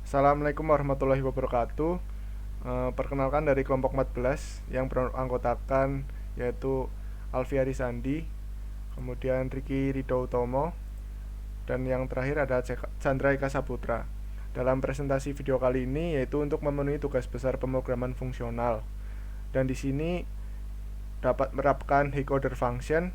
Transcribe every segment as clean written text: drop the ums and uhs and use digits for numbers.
Assalamualaikum warahmatullahi wabarakatuh. Perkenalkan dari kelompok 14 yang beranggotakan yaitu Alfiari Sandi, kemudian Riki Ridho Utomo, dan yang terakhir ada Chandra Eka Saputra. Dalam presentasi video kali ini yaitu untuk memenuhi tugas besar pemrograman fungsional. Dan di sini dapat menerapkan high order function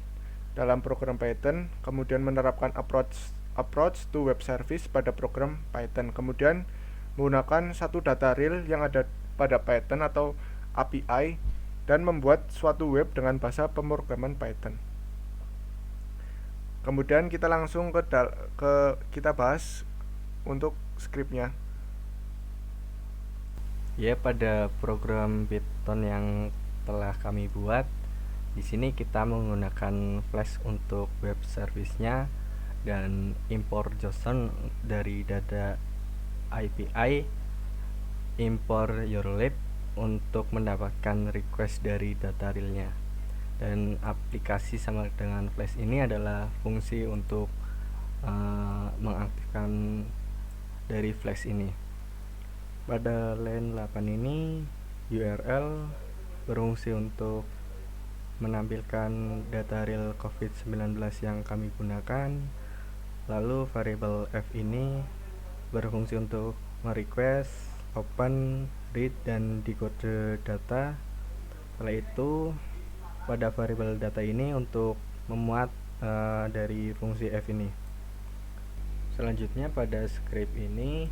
dalam program Python, kemudian menerapkan approach to web service pada program Python, kemudian menggunakan satu data real yang ada pada Python atau API dan membuat suatu web dengan bahasa pemrograman Python. Kemudian kita langsung kita bahas untuk skripnya. Ya, pada program Python yang telah kami buat, di sini kita menggunakan Flash untuk web service-nya dan impor JSON dari data API, impor URL untuk mendapatkan request dari data real-nya. Dan aplikasi sama dengan Flash ini adalah fungsi untuk mengaktifkan dari Flash ini. Pada line 8 ini URL berfungsi untuk menampilkan data real COVID-19 yang kami gunakan. Lalu variabel f ini berfungsi untuk merequest, open, read, dan decode data. Setelah itu pada variabel data ini untuk memuat dari fungsi f ini. Selanjutnya pada script ini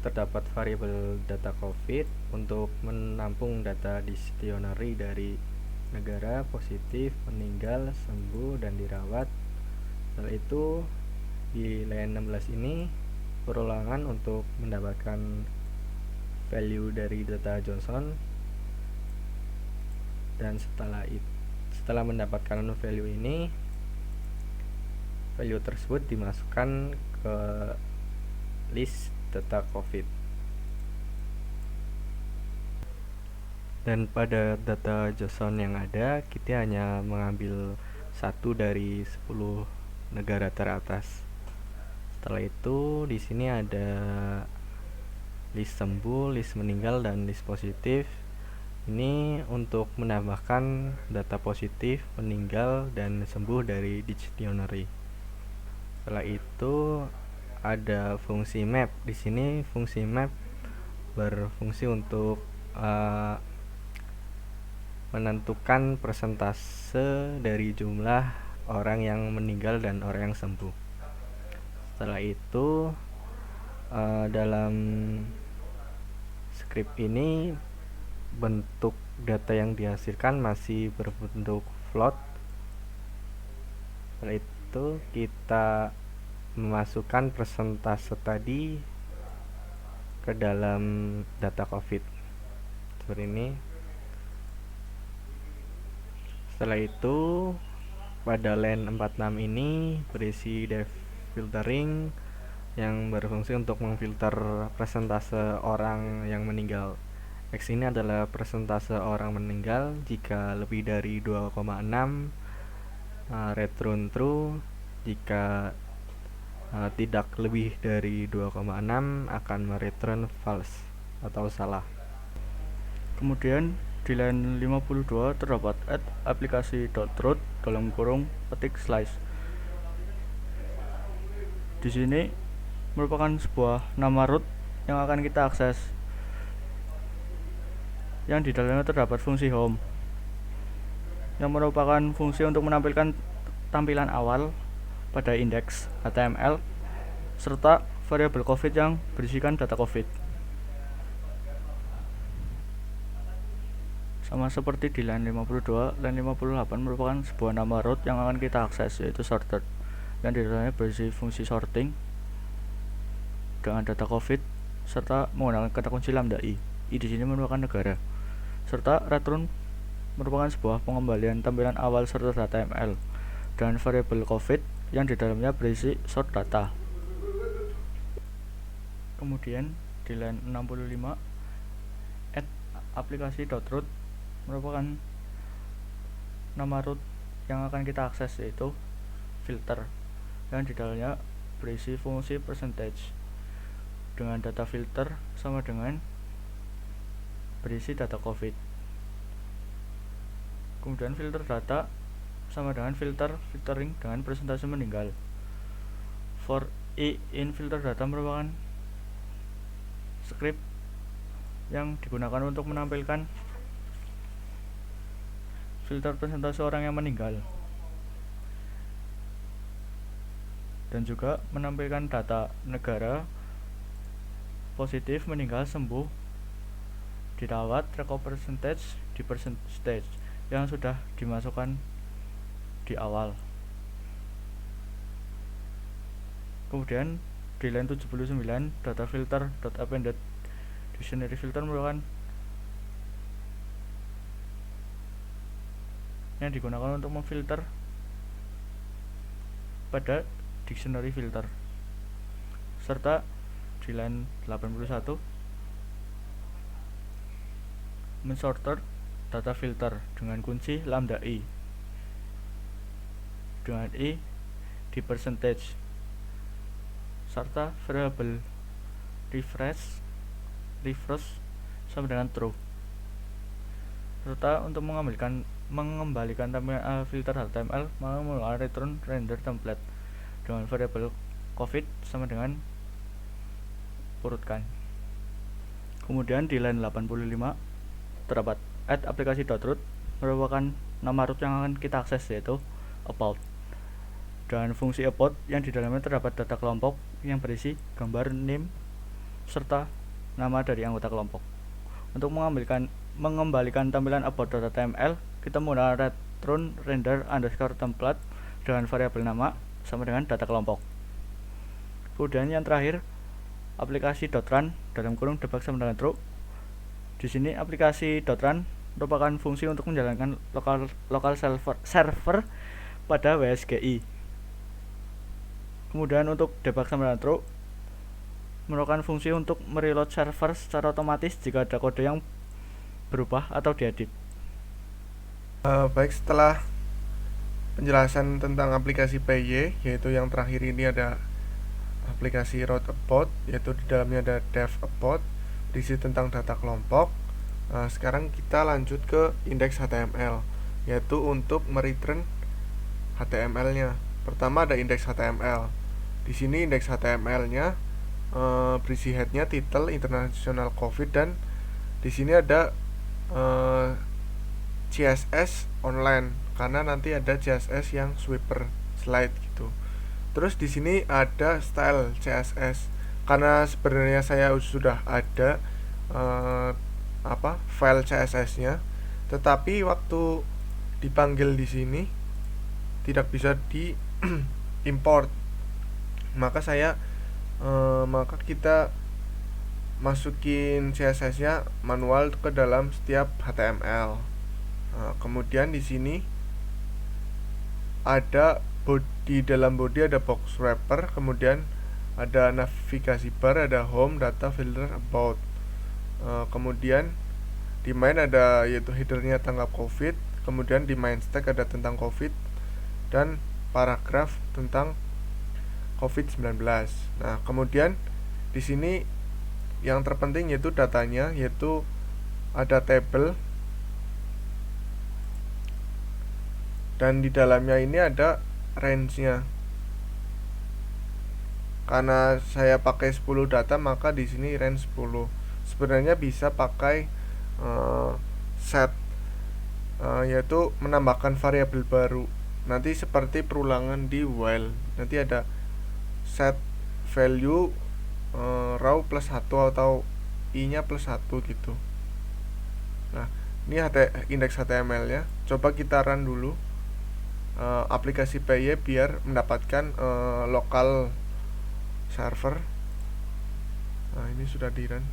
terdapat variabel data COVID untuk menampung data dictionary dari negara, positif, meninggal, sembuh, dan dirawat. Setelah itu di line 16 ini perulangan untuk mendapatkan value dari data Johnson, dan setelah mendapatkan value ini, value tersebut dimasukkan ke list data COVID. Dan pada data JSON yang ada, kita hanya mengambil satu dari 10 negara teratas. Setelah itu di sini ada list sembuh, list meninggal, dan list positif. Ini untuk menambahkan data positif, meninggal, dan sembuh dari dictionary. Setelah itu ada fungsi map. Di sini fungsi map berfungsi untuk menentukan persentase dari jumlah orang yang meninggal dan orang yang sembuh. Setelah itu dalam script ini bentuk data yang dihasilkan masih berbentuk float. Setelah itu kita memasukkan persentase tadi ke dalam data COVID seperti ini. Setelah itu pada line 46 ini berisi depth filtering yang berfungsi untuk memfilter persentase orang yang meninggal. X ini adalah persentase orang meninggal jika lebih dari 2,6, return true. Jika tidak lebih dari 2,6 akan mereturn false atau salah. Kemudian di line 52 terdapat add aplikasi.root (petik slice). Di sini merupakan sebuah nama root yang akan kita akses, yang di dalamnya terdapat fungsi home yang merupakan fungsi untuk menampilkan tampilan awal pada indeks HTML serta variabel COVID yang berisikan data COVID. Sama seperti di line 52, line 58 merupakan sebuah nama root yang akan kita akses, yaitu sorted, yang di dalamnya berisi fungsi sorting dengan data COVID serta menggunakan kata kunci lambda i. I di sini merupakan negara, serta return merupakan sebuah pengembalian tampilan awal serta HTML dan variabel COVID yang di dalamnya berisi sort data. Kemudian di line 65 add aplikasi.root merupakan nama root yang akan kita akses, yaitu filter, yang di dalamnya berisi fungsi percentage dengan data filter sama dengan berisi data COVID. Kemudian filter data sama dengan filtering dengan persentase meninggal. For in filter data merupakan script yang digunakan untuk menampilkan filter persentase orang yang meninggal dan juga menampilkan data negara positif, meninggal, sembuh, dirawat, recover percentage di percentage yang sudah dimasukkan di awal. Kemudian di line 79 data filter appended dictionary filter merupakan yang digunakan untuk memfilter pada dictionary filter. Serta di line 81 mensorter data filter dengan kunci lambda i dengan i di percentage serta variable refresh sama dengan true, serta untuk mengembalikan tampilan filter HTML menggunakan return render template dengan variable COVID sama dengan urutkan. Kemudian di line 85 terdapat add aplikasi.root merupakan nama root yang akan kita akses, yaitu about, dan fungsi about yang di dalamnya terdapat data kelompok yang berisi gambar, name, serta nama dari anggota kelompok. Untuk mengembalikan tampilan about.html, kita menggunakan return render underscore template dengan variabel nama sama dengan data kelompok. Kemudian yang terakhir, aplikasi.run dalam kurung debug sama dengan true. Di sini aplikasi.run merupakan fungsi untuk menjalankan lokal server pada WSGI. Kemudian untuk debug sama dengan true merupakan fungsi untuk mereload server secara otomatis jika ada kode yang berubah atau diedit. Baik, setelah penjelasan tentang aplikasi PY, yaitu yang terakhir ini ada aplikasi route about, yaitu di dalamnya ada dev about, berisi tentang data kelompok. Sekarang kita lanjut ke index HTML, yaitu untuk mereturn HTML-nya. Pertama ada index HTML. Di sini index HTML-nya berisi head-nya title international COVID, dan di sini ada CSS online karena nanti ada CSS yang sweeper slide gitu. Terus di sini ada style CSS karena sebenarnya saya sudah ada file CSS-nya, tetapi waktu dipanggil di sini tidak bisa di import. Maka kita masukin CSS-nya manual ke dalam setiap HTML. Kemudian di sini ada di dalam body ada box wrapper, kemudian ada navigasi bar, ada home, data, filter, about. Kemudian di main ada yaitu headernya tanggap COVID, kemudian di main stack ada tentang COVID dan paragraf tentang COVID-19. Nah, kemudian di sini yang terpenting yaitu datanya, yaitu ada table dan di dalamnya ini ada range-nya. Karena saya pakai 10 data, maka di sini range 10. Sebenarnya bisa pakai set yaitu menambahkan variabel baru. Nanti seperti perulangan di while. Nanti ada set value raw plus 1 atau i-nya plus 1 gitu. Nah, ini indeks HTML nya. Coba kita run dulu aplikasi PY biar mendapatkan lokal server. Nah, ini sudah di run.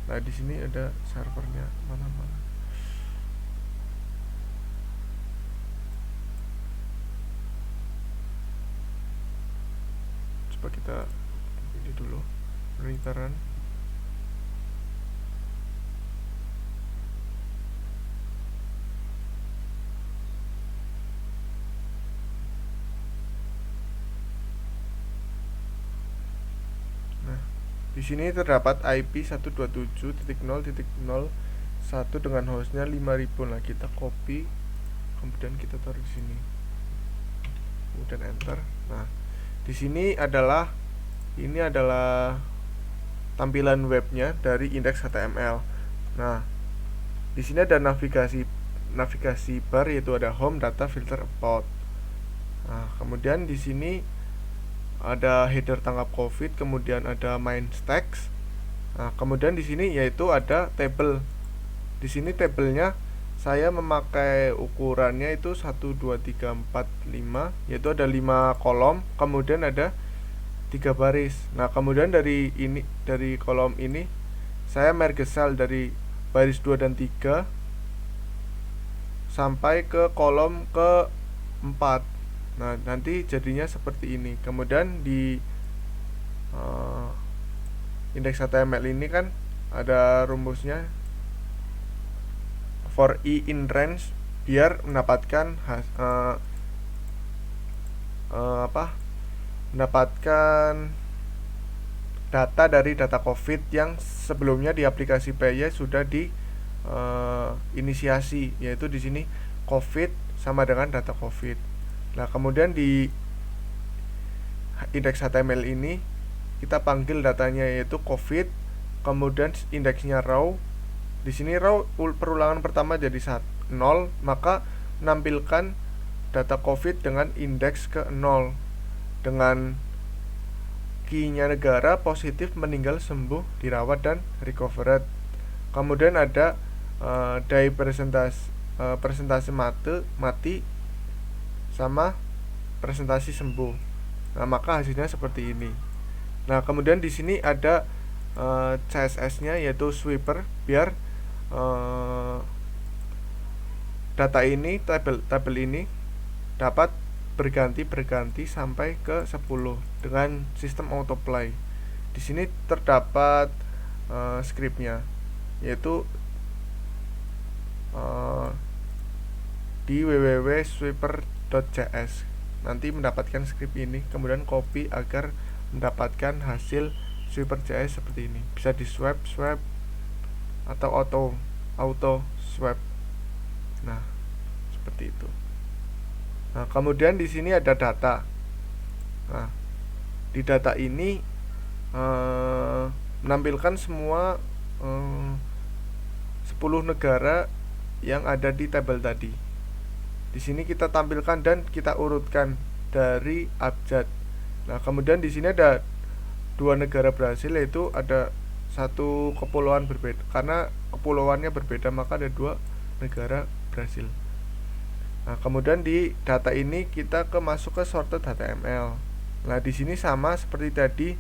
Nah, di sini ada servernya mana-mana. Coba kita ini dulu, return. Di sini terdapat IP 127.0.0.1 dengan hostnya 5000. Nah, kita copy, kemudian kita taruh di sini, kemudian enter. Nah, di sini ini adalah tampilan webnya dari index HTML. Nah, di sini ada navigasi bar, yaitu ada home, data, filter, about. Nah, kemudian di sini ada header tangkap COVID, kemudian ada main text. Nah, kemudian di sini yaitu ada table. Di sini tabelnya saya memakai ukurannya itu 1 2 3 4 5, yaitu ada 5 kolom, kemudian ada 3 baris. Nah, kemudian dari kolom ini saya merge cell dari baris 2 dan 3 sampai ke kolom ke-4. Nah, nanti jadinya seperti ini. Kemudian di indeks HTML ini kan ada rumusnya for i in range, biar mendapatkan mendapatkan data dari data COVID yang sebelumnya di aplikasi PY sudah di inisiasi, yaitu di sini COVID sama dengan data COVID. Nah, kemudian di indeks HTML ini kita panggil datanya yaitu COVID, kemudian indeksnya raw. Di sini raw perulangan pertama jadi 0, maka menampilkan data COVID dengan indeks ke 0 dengan key-nya negara, positif, meninggal, sembuh, dirawat, dan recovered. Kemudian ada die presentasi mati sama presentasi sembuh. Nah, maka hasilnya seperti ini. Nah, kemudian di sini ada CSS-nya yaitu sweeper, biar data ini, tabel ini dapat berganti sampai ke 10 dengan sistem autoplay. Di sini terdapat scriptnya, yaitu di www.sweeper.js. Nanti mendapatkan script ini, kemudian copy agar mendapatkan hasil sweeper.js seperti ini. Bisa di swap atau auto swap. Nah, seperti itu. Nah, kemudian di sini ada data. Nah, di data ini menampilkan semua 10 negara yang ada di tabel tadi. Di sini kita tampilkan dan kita urutkan dari abjad. Nah, kemudian di sini ada 2 negara berhasil, yaitu ada satu kepulauan berbeda. Karena kepulauannya berbeda, maka ada 2 negara berhasil. Nah, kemudian di data ini kita masuk ke sorted HTML. Nah, di sini sama seperti tadi,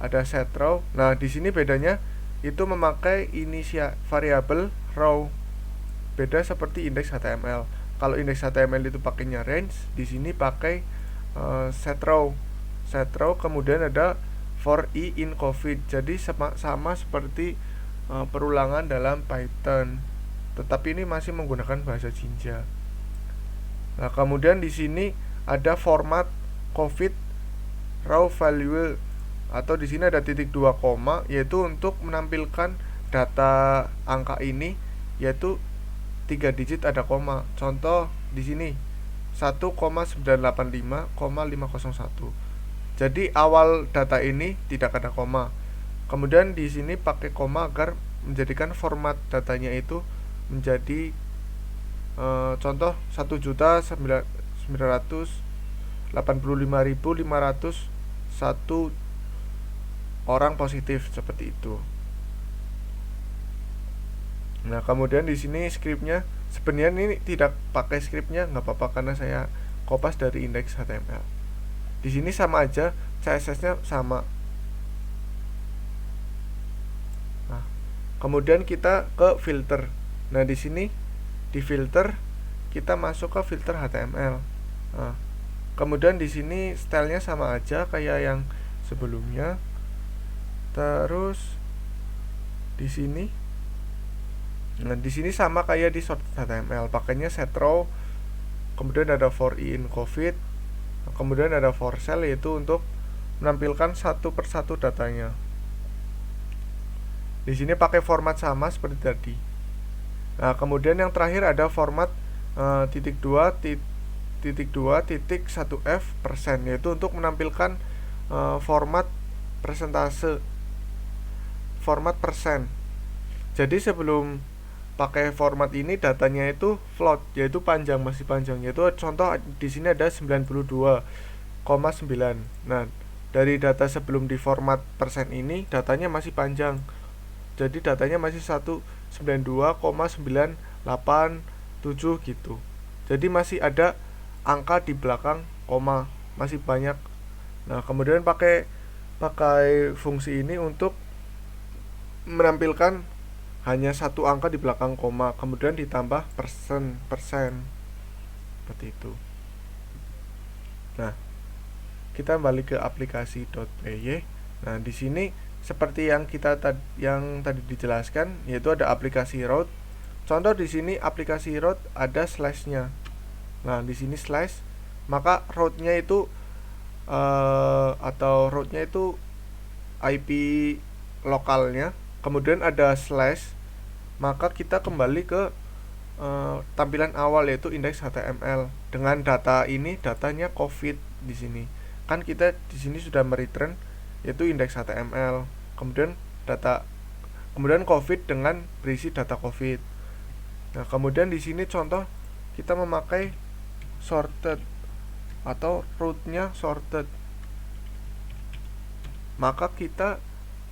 ada set row. Nah, di sini bedanya itu memakai variabel row. Beda seperti indeks HTML. Kalau indeks HTML itu pakainya range, di sini pakai set row. Set row, kemudian ada for i in COVID. Jadi sama seperti perulangan dalam Python, tetapi ini masih menggunakan bahasa Jinja. Nah, kemudian di sini ada format COVID raw value, atau di sini ada titik 2 koma, yaitu untuk menampilkan data angka ini, yaitu 3 digit ada koma. Contoh di sini 1,985,501. Jadi awal data ini tidak ada koma. Kemudian di sini pakai koma agar menjadikan format datanya itu menjadi contoh 1.985.501 orang positif, seperti itu. Nah, kemudian di sini scriptnya sebenarnya ini tidak pakai scriptnya, nggak apa-apa karena saya kopas dari indeks HTML. Di sini sama aja, CSS-nya sama. Nah, kemudian kita ke filter. Nah, di sini di filter kita masuk ke filter HTML. Nah, kemudian di sini stylenya sama aja kayak yang sebelumnya. Terus di sini, nah di sini sama kayak di sorted HTML, pakainya set row, kemudian ada for i in COVID, kemudian ada for cell, yaitu untuk menampilkan satu persatu datanya. Di sini pakai format sama seperti tadi. Nah, kemudian yang terakhir ada format titik 1F persen, yaitu untuk menampilkan format persentase, format persen. Jadi sebelum pakai format ini datanya itu float, yaitu panjang, masih panjang. Yaitu contoh di sini ada 92,9. Nah, dari data sebelum di format persen ini datanya masih panjang. Jadi datanya masih 192,987 gitu. Jadi masih ada angka di belakang koma, masih banyak. Nah, kemudian pakai fungsi ini untuk menampilkan hanya satu angka di belakang koma, kemudian ditambah persen seperti itu. Nah, kita balik ke aplikasi .py. Nah, di sini seperti yang tadi dijelaskan, yaitu ada aplikasi route. Contoh di sini aplikasi route ada slash-nya. Nah, di sini slash, maka route-nya itu route-nya itu IP lokalnya, kemudian ada slash, maka kita kembali ke tampilan awal, yaitu indeks HTML dengan data ini, datanya COVID di sini. Kan kita di sini sudah mereturn yaitu indeks HTML, kemudian COVID dengan berisi data COVID. Nah, kemudian di sini contoh kita memakai sorted atau route-nya sorted. Maka kita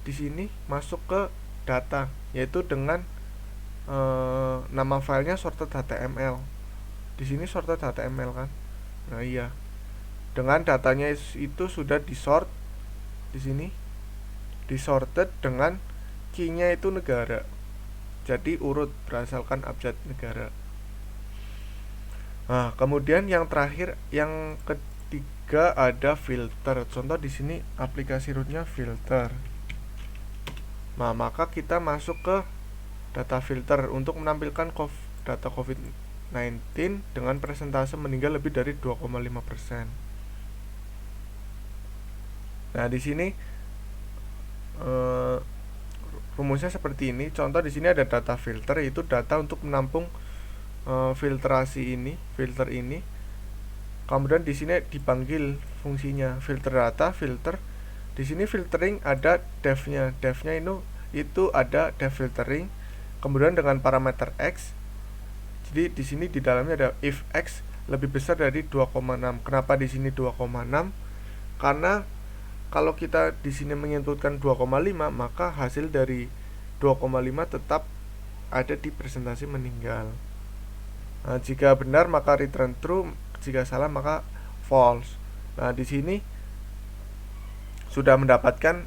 di sini masuk ke data, yaitu dengan nama filenya sorted HTML. Di sini sorted HTML kan. Nah, iya. Dengan datanya itu sudah disort di sini. Disorted dengan key-nya itu negara. Jadi urut berdasarkan abjad negara. Nah, kemudian yang terakhir, yang ketiga ada filter. Contoh di sini aplikasi root-nya filter. Nah, maka kita masuk ke data filter untuk menampilkan data COVID-19 dengan persentase meninggal lebih dari 2,5%. Nah, di sini rumusnya seperti ini. Contoh di sini ada data filter, yaitu data untuk menampung filter ini. Kemudian di sini dipanggil fungsinya filter data, filter. Di sini filtering ada devnya. Devnya itu ada dev filtering. Kemudian dengan parameter x. Jadi di sini di dalamnya ada if x lebih besar dari 2,6. Kenapa di sini 2,6? Karena kalau kita di sini menginputkan 2,5, maka hasil dari 2,5 tetap ada di presentasi meninggal. Nah, jika benar maka return true, jika salah maka false. Nah, di sini sudah mendapatkan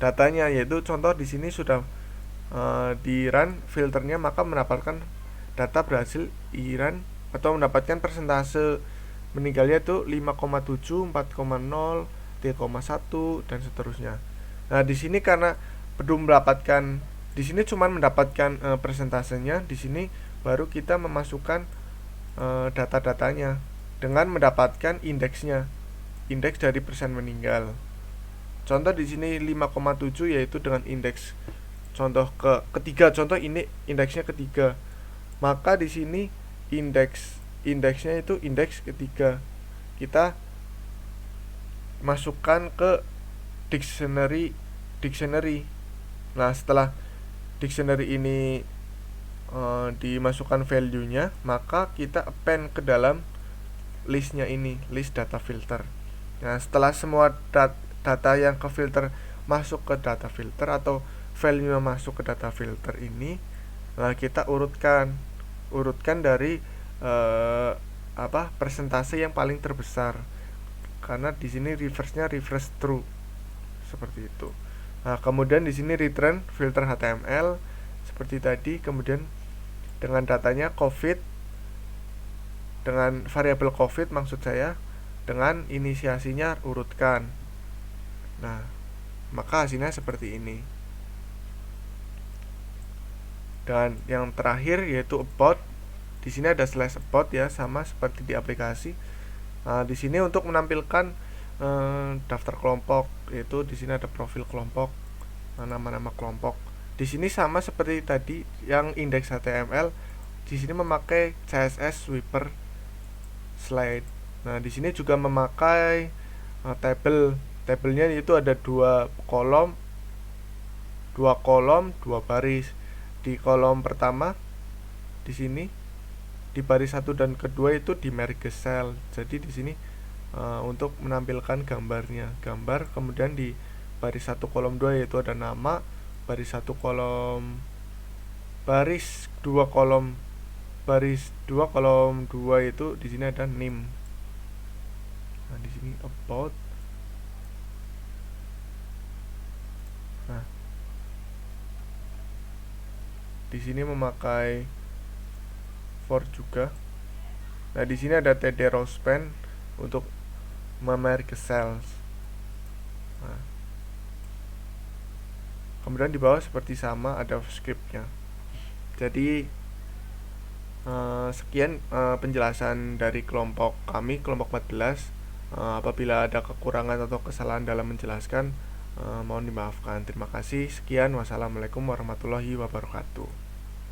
datanya, yaitu contoh di sini sudah di run filternya, maka mendapatkan data berhasil di run atau mendapatkan persentase meninggalnya itu 5,7, 4,0, 3,1 dan seterusnya. Nah, di sini karena belum mendapatkan, di sini cuma mendapatkan persentasenya, di sini baru kita memasukkan data-datanya dengan mendapatkan indeksnya, indeks dari persen meninggal. Contoh di sini 5,7 yaitu dengan indeks contoh ketiga, contoh ini indeksnya ketiga. Maka di sini indeksnya itu indeks ketiga. Kita masukkan ke dictionary. Nah, setelah dictionary ini dimasukkan value-nya, maka kita append ke dalam listnya ini, list data filter. Nah, setelah semua data yang ke filter masuk ke data filter atau value-nya masuk ke data filter ini, nah kita urutkan dari persentase yang paling terbesar. Karena di sini reverse-nya reverse true. Seperti itu. Nah, kemudian di sini return filter HTML seperti tadi, kemudian dengan datanya COVID, dengan variabel COVID maksud saya, dengan inisiasinya urutkan. Nah, maka hasilnya seperti ini. Dan yang terakhir yaitu about. Di sini ada slash about ya, sama seperti di aplikasi. Nah, di sini untuk menampilkan daftar kelompok, yaitu di sini ada profil kelompok, nama-nama kelompok. Di sini sama seperti tadi yang indeks HTML, di sini memakai CSS Sweeper Slide. Nah, di sini juga memakai tabelnya itu ada dua kolom, dua baris. Di kolom pertama di sini di baris 1 dan kedua itu di merge cell. Jadi di sini untuk menampilkan gambar, kemudian di baris 1 kolom 2 yaitu ada nama, baris 2 kolom 2 itu di sini ada name. Nah, di sini about. Nah, di sini memakai for juga. Nah, di sini ada td rowspan untuk memerge cells. Nah, kemudian di bawah seperti sama ada scriptnya. Jadi sekian penjelasan dari kelompok kami, kelompok 14. Apabila ada kekurangan atau kesalahan dalam menjelaskan, mohon dimaafkan. Terima kasih. Sekian. Wassalamualaikum warahmatullahi wabarakatuh.